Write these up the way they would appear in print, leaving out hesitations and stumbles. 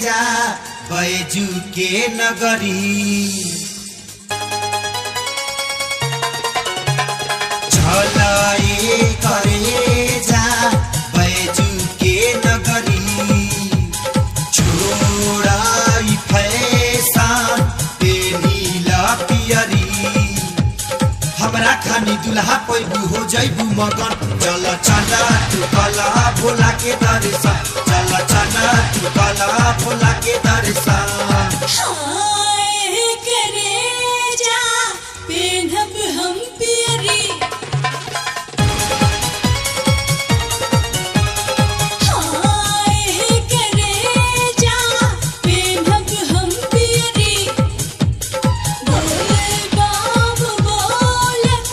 जा बैजू के नगरी झलाए करे जा बैजू के नगरी छोड़ाई फैशन पेनीला पियरी हमरा खानी दुल्हा पैबू हो जैबू मगन चल चला तू कला भोला के दर्शन चल चला तू कला भोला के दर्शन हाय करे जा पेनहब हम पियरी हाय करे जा पेनहब हम पियरी बोले बाब बोलत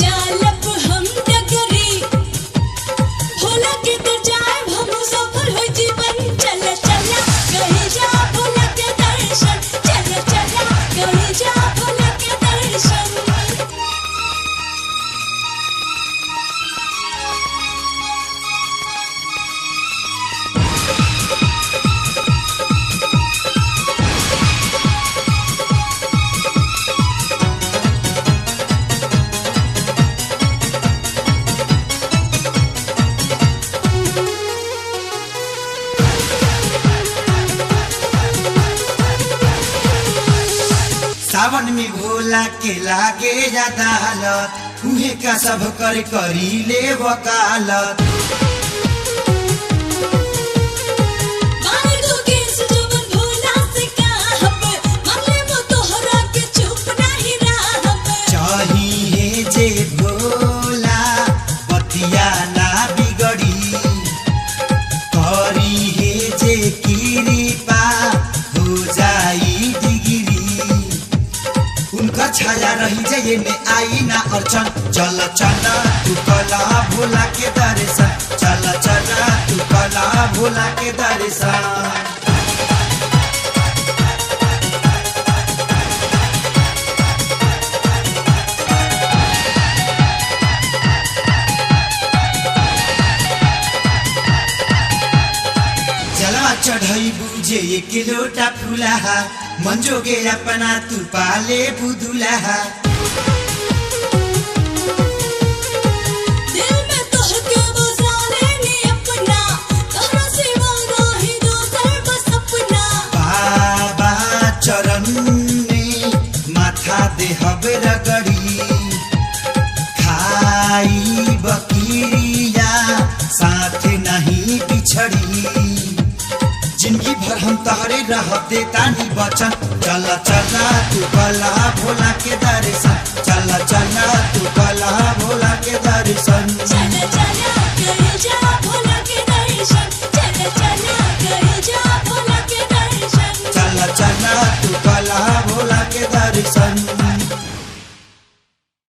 चालब हम डगरी भोला के तर जाए हम सफल हो जीवन चल चला कहीं जा भोला के दर्शन चल चला कहीं जा भोला के दर्शन सावन में भोला के लागे अदालत उहे का सब कर करी ले वकालत मारे दो केस जवन भोला से कहब मांगले वो तोहरा के चुप नहीं रहब चाहिए जे भोला बतिया ना बिगड़ी करी है जे कृपा हो जाई डिग्री उनका छाया रही जय में आई ना अड़चन चल चला तू कला भोला के दर्शन चल चला तू कला भोला के दर्शन जलवा चढ़ई बुझे एक लोटा फुलाहा मंजोगे अपना तू पाले बुदुलाहा दिल में तोहके बसाले ने अपना तोहरा सिवा नाही दोसर बस अपना बाबा चरण में माथा देहब रगड़ी खाई बकीरिया साथ नहीं बिछड़ी जिंदगी भर हम तहरे रह देता नहीं बचन चल चला तू कला भोला के दर्शन चल चला तू कला भोला के